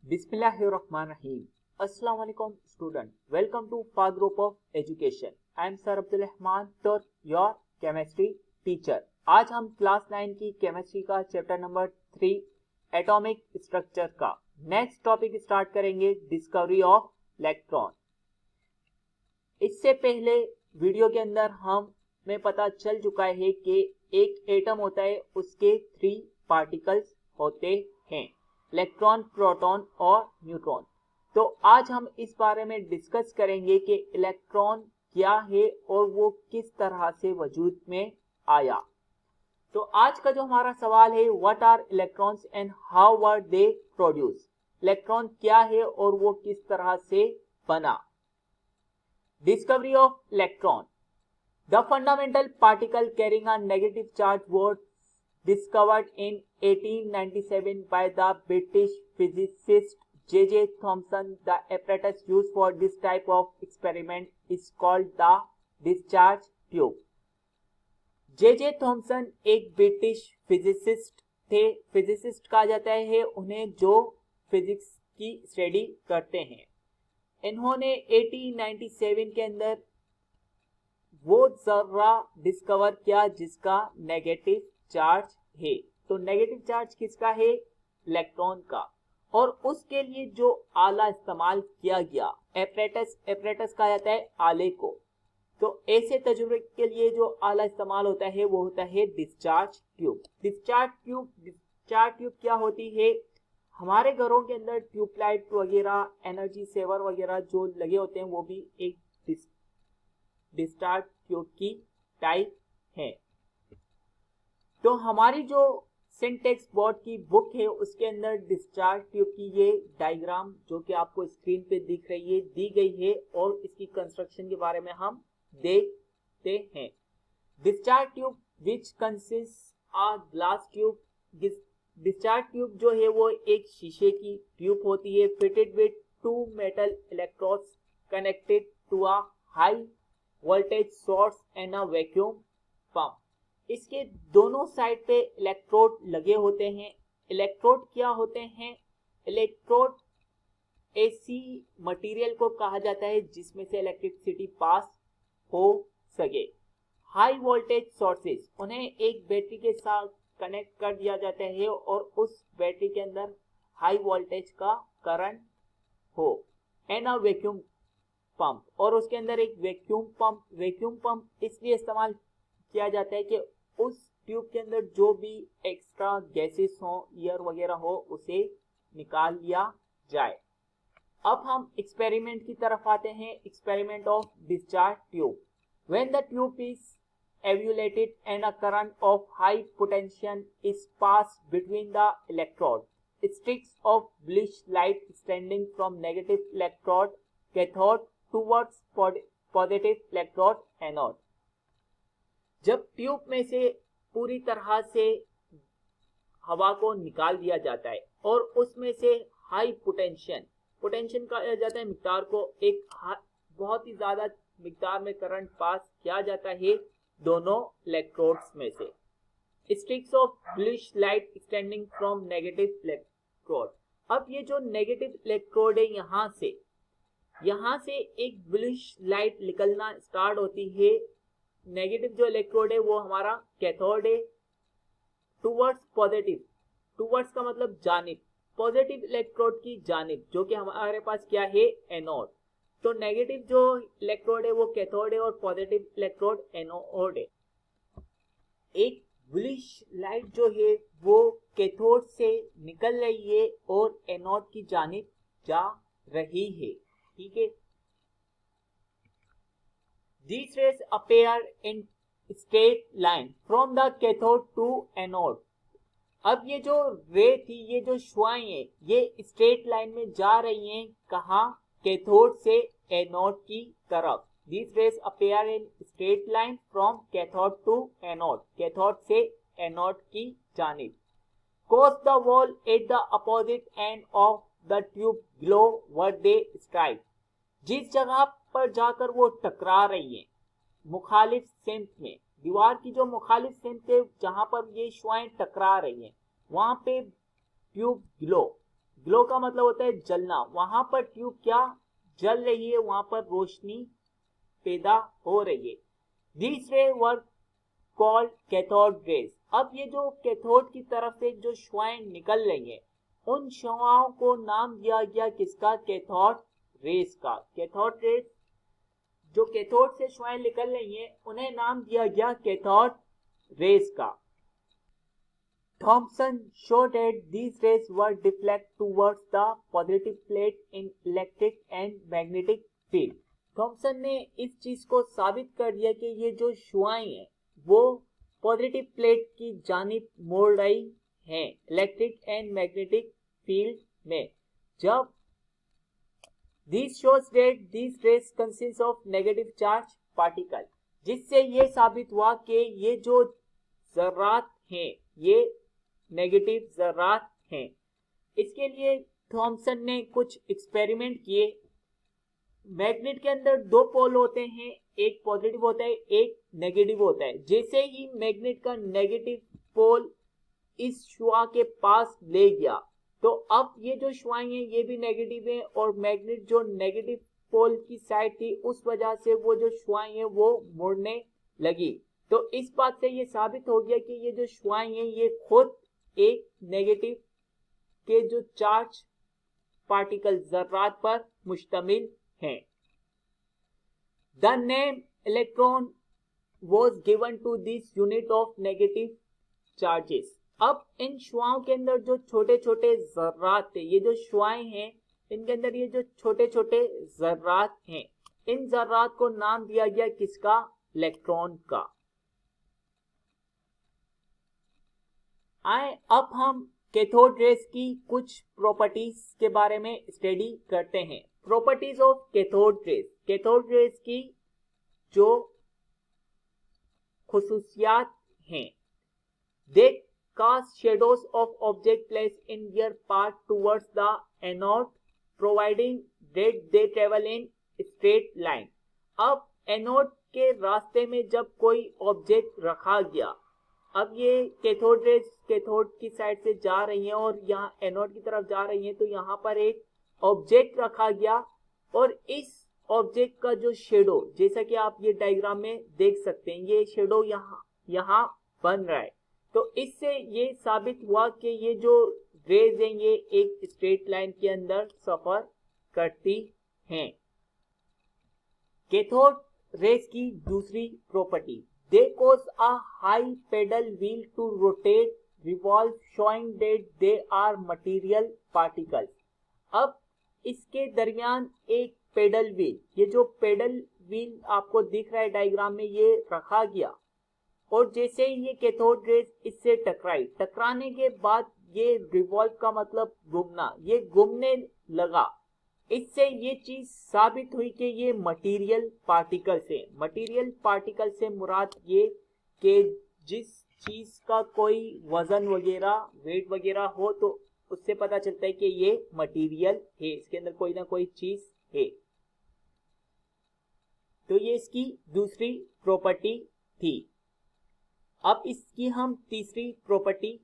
Bismillahirrahmanirrahim. Assalamu alaikum student. Welcome to Far Group of Education. I am Sir Abdul Rahman, your chemistry teacher. आज हम class 9 की chemistry का chapter number 3 atomic structure का next topic start करेंगे, discovery of electron. इससे पहले video के अंदर हमें पता चल चुका है कि एक एटम होता है, उसके 3 पार्टिकल्स होते हैं, इलेक्ट्रॉन, प्रोटॉन और न्यूट्रॉन। तो आज हम इस बारे में डिस्कस करेंगे कि इलेक्ट्रॉन क्या है और वो किस तरह से वजूद में आया। तो आज का जो हमारा सवाल है, what are electrons and how were they produce. Electron क्या है और वो किस तरह से बना। Discovery of electron. The fundamental particle carrying a negative charge was discovered in 1897 by the British physicist J.J. Thomson. The apparatus used for this type of experiment is called the discharge tube. J.J. Thomson एक British physicist थे। Physicist कहा जाता है उन्हें जो physics की study करते हैं। इन्होंने 1897 के अंदर वो जर्रा डिस्कवर किया जिसका नेगेटिव चार्ज है। तो नेगेटिव चार्ज किसका है? इलेक्ट्रॉन का। और उसके लिए जो आला इस्तेमाल किया गया, एपरेटस कहा जाता है आले को। तो ऐसे तजुर्बे के लिए जो आला इस्तेमाल होता है वो होता है डिस्चार्ज ट्यूब। डिस्चार्ज ट्यूब क्या होती है? हमारे घरों के अंदर ट्यूबलाइट वगैरह, एनर्जी सेवर वगैरह जो लगे होते हैं वो भी एक डिस्चार्ज ट्यूब की टाइप है। तो हमारी जो सिंटेक्स बोर्ड की बुक है उसके अंदर डिस्चार्ज ट्यूब की ये डायग्राम जो कि आपको स्क्रीन पे दिख रही है दी गई है और इसकी कंस्ट्रक्शन के बारे में हम देखते हैं। Discharge tube which consist a glass tube. Discharge tube जो है वो एक शीशे की ट्यूब होती है, fitted with 2 metal electrodes connected to a high voltage source and a vacuum pump. इसके दोनों साइड पे इलेक्ट्रोड लगे होते हैं। इलेक्ट्रोड क्या होते हैं? इलेक्ट्रोड ऐसी मटेरियल को कहा जाता है जिसमें से इलेक्ट्रिसिटी पास हो सके। हाई वोल्टेज सोर्सेस, उन्हें एक बैटरी के साथ कनेक्ट कर दिया जाता है और उस बैटरी के अंदर हाई वोल्टेज का करंट हो। एंड अ वैक्यूम पंप, और उसके अंदर एक वैक्यूम पंप इसलिए इस्तेमाल किया जाता है कि उस ट्यूब के अंदर जो भी एक्स्ट्रा गैसेस हो, एयर वगैरह हो, उसे निकाल लिया जाए। अब हम एक्सपेरिमेंट की तरफ आते हैं। Experiment of discharge tube. When the tube is evacuated and a current of high potential is pass between the electrode, streaks of bluish light standing from negative electrode cathode towards positive electrode anode. जब tube में से पूरी तरह से हवा को निकाल दिया जाता है और उसमें से हाई पोटेंशियल कहा जाता है मिकदार को, एक बहुत ही ज्यादा मिकदार में करंट पास किया जाता है दोनों इलेक्ट्रोड्स में से। Streaks of bluish light standing from negative electrode. अब ये जो नेगेटिव इलेक्ट्रोड है यहाँ से एक ब्लूइश लाइट निकलना स्टार्ट होती है। नेगेटिव जो इलेक्ट्रोड है वो हमारा कैथोड है। टुवर्ड्स पॉजिटिव, टुवर्ड्स का मतलब जानिब, पॉजिटिव इलेक्ट्रोड की जानिब, जो कि हमारे पास क्या है? एनोड। तो नेगेटिव जो इलेक्ट्रोड है वो कैथोड है और पॉजिटिव इलेक्ट्रोड एनोड है। एक ब्लूइश लाइट जो है वो कैथोड से निकल रही है और एनोड की जानिब जा रही है। ठीक है। These rays appear in straight line from the cathode to anode. अब ये जो रे थी, ये जो शुआएं हैं, ये स्ट्रेट लाइन में जा रही हैं। कहाँ? कैथोड से एनोड की तरफ। These rays appear in straight line from cathode to anode. Cathode से एनोड की जानिब। Cause the wall at the opposite end of the tube below what they strike. जिस जगह पर जाकर वो टकरा रही है, मुखालिफ सिमत में, दीवार की जो मुखालिफ सिमत है जहां पर ये शुआएं टकरा रही हैं, वहां पे ट्यूब बिलो ग्लो का मतलब होता है जलना, वहां पर ट्यूब क्या जल रही है, वहां पर रोशनी पैदा हो रही है। दीज रे वर कॉल्ड कैथोड रेज। अब ये जो कैथोड की तरफ से जो शुआएं निकल रही है, उन शुआओं को नाम दिया गया किसका, कैथोड रेज का। कैथोड रेज, जो कैथोड से शुआएं निकल रही है, उन्हें नाम दिया गया कैथोड रेज का। Thomson showed that these rays were deflect towards the positive plate in electric and magnetic field. Thomson ने इस चीज को साबित कर दिया कि ये जो शुआएं हैं वो पॉजिटिव प्लेट की जानिब मोड़ रही हैं इलेक्ट्रिक एंड मैग्नेटिक फील्ड में। जब this shows that this rays consist of negative charge particle, जिससे ये साबित हुआ कि ये जो जर्रात हैं ये नेगेटिव जर्रात हैं। इसके लिए थॉमसन ने कुछ एक्सपेरिमेंट किए। मैग्नेट के अंदर दो पोल होते हैं, एक पॉजिटिव होता है एक नेगेटिव होता है। जैसे ही मैग्नेट का नेगेटिव पोल इस शुआ के पास ले गया तो अब ये जो शुआएं हैं ये भी नेगेटिव है, और मैग्नेट जो नेगेटिव पोल की साइड थी उस वजह से वो जो शुआएं हैं वो मुड़ने लगी। तो इस बात से ये साबित हो गया कि ये जो शुआएं हैं ये खुद एक नेगेटिव के जो चार्ज पार्टिकल जर्रात पर मुश्तमिल हैं। The name electron was given to this unit of negative charges. अब इन शुआओं के अंदर जो छोटे छोटे जर्रात थे, ये जो शुआएं हैं इनके अंदर ये जो छोटे छोटे जर्रात हैं, इन जर्रात को नाम दिया गया किसका, इलेक्ट्रॉन का। आए अब हम कैथोड रेज की कुछ प्रॉपर्टीज के बारे में स्टडी करते हैं। Properties of cathode rays. Cathode rays की जो खुसूसियात हैं, they cast shadows of object place in their path towards the anode providing that they travel in straight line. अब एनोड के रास्ते में जब कोई ऑब्जेक्ट रखा गया, अब ये कैथोड रेज कैथोड की साइड से जा रही हैं और यहाँ एनोड की तरफ जा रही हैं, तो यहाँ पर एक ऑब्जेक्ट रखा गया और इस ऑब्जेक्ट का जो शेडो, जैसा कि आप ये डायग्राम में देख सकते हैं, ये शेडो यहाँ बन रहा है। तो इससे ये साबित हुआ कि ये जो रेज हैं ये एक स्ट्रेट लाइन के अंदर सफर करती हैं। कैथोड रेज की दूसरी property, they cause a high pedal wheel to rotate, revolve, showing that they are material particles. अब इसके दरमियान एक पेडल व्हील, ये जो पेडल व्हील आपको दिख रहा है डायग्राम में, ये रखा गया और जैसे ही ये कैथोड रेज इससे टकराई, टकराने के बाद ये रिवॉल्व का मतलब घूमना, ये घूमने लगा। इससे ये चीज साबित हुई कि ये मटेरियल पार्टिकल से, मटेरियल पार्टिकल से मुराद ये कि जिस चीज का कोई वजन वगैरह वेट वगैरह हो तो उससे पता चलता है कि ये मटेरियल है, इसके अंदर कोई ना कोई चीज है। तो ये इसकी दूसरी प्रॉपर्टी थी। अब इसकी हम तीसरी प्रॉपर्टी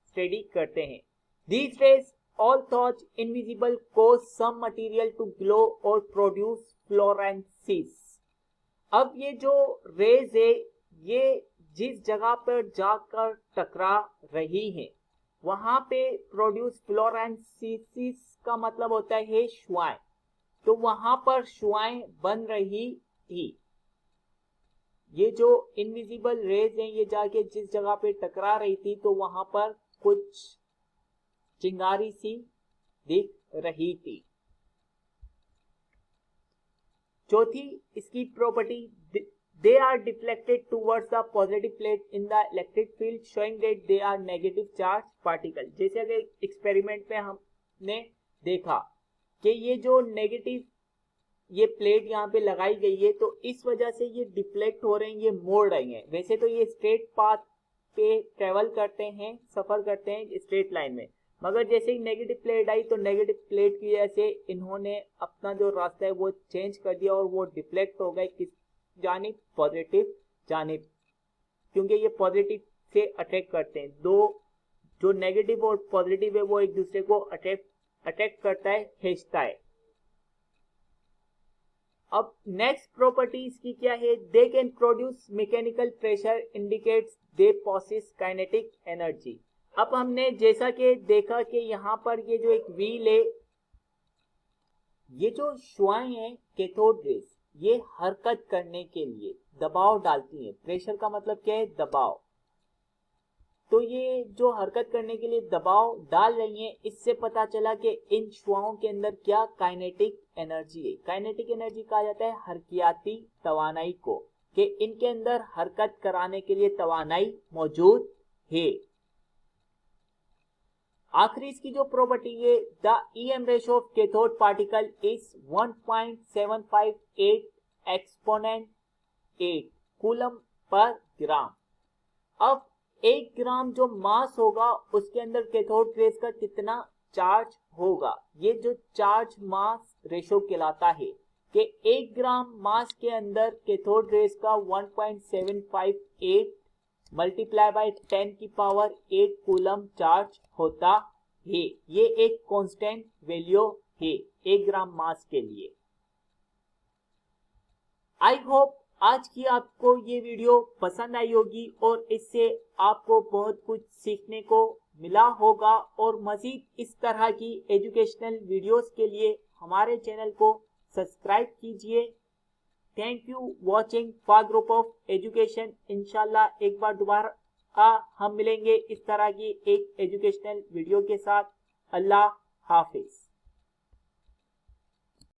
स्टडी करते हैं। These rays, all thought invisible, cause some material to glow or produce fluorescence. अब ये जो रेज है ये जिस जगह पर जाकर टकरा रही है वहां पे प्रोड्यूस फ्लोरेंसिस का मतलब होता है शुआएं, तो वहां पर शुआएं बन रही थी। ये जो इनविजिबल रेज हैं ये जाके जिस जगह पे टकरा रही थी तो वहां पर कुछ चिंगारी सी दिख रही थी। चौथी इसकी property, they are deflected towards the positive plate in the electric field showing that they are negative charge particle. जैसे कि एक्सपेरिमेंट में हमने देखा कि ये जो नेगेटिव ये प्लेट यहाँ पे लगाई गई है तो इस वजह से ये डिफ्लेक्ट हो रहे हैं, ये मोड़ रही हैं। वैसे तो ये स्ट्रेट पाथ पे ट्रेवल करते हैं, सफर करते हैं स्ट्रेट लाइन में, मगर जैसे ही नेगेटिव प्लेट आई तो नेगेटिव प्लेट की वजह से इन्होंने अपना जो रास्ता है वो चेंज कर दिया और वो डिफ्लेक्ट हो गए किस जानिब, पॉजिटिव जानिब, क्योंकि ये पॉजिटिव से अट्रैक्ट करते हैं। दो जो नेगेटिव और पॉजिटिव है वो एक दूसरे को अट्रैक्ट अट्रैक्ट करता है, खींचता है। अब नेक्स्ट प्रॉपर्टीज की क्या है, they can produce mechanical pressure indicates they possesses kinetic energy. अब हमने जैसा कि देखा कि यहाँ पर ये जो एक व्हील है, ये जो शुआएं हैं कैथोड रेज, ये हरकत करने के लिए दबाव डालती हैं। प्रेशर का मतलब क्या है, दबाव। तो ये जो हरकत करने के लिए दबाव डाल रही हैं, इससे पता चला कि इन शुआओं के अंदर क्या काइनेटिक एनर्जी है। काइनेटिक एनर्जी कहा जाता है हरकियाती तवानाई को, कि इनके अंदर हरकत कराने के लिए तवानाई मौजूद है। आखिरी इसकी जो प्रॉपर्टी है, the EM ratio of cathode particle is 1.758 exponent 8 coulomb per gram. अब 1 ग्राम जो मास होगा उसके अंदर कैथोड रेज का कितना चार्ज होगा, ये जो चार्ज मास रेशियो कहलाता है कि 1 ग्राम मास के अंदर कैथोड रेज का 1.758 मल्टीप्लाई बाय 10 की पावर 8 कूलम चार्ज होता है। ये एक कांस्टेंट वैल्यू है 1 ग्राम मास के लिए। आई होप आज की आपको ये वीडियो पसंद आई होगी और इससे आपको बहुत कुछ सीखने को मिला होगा। और मजीद इस तरह की एजुकेशनल वीडियोस के लिए हमारे चैनल को सब्सक्राइब कीजिए। Thank you watching for group of education. इंशाल्लाह एक बार दोबारा हम मिलेंगे इस तरह की एक एजुकेशनल वीडियो के साथ। अल्लाह हाफिज।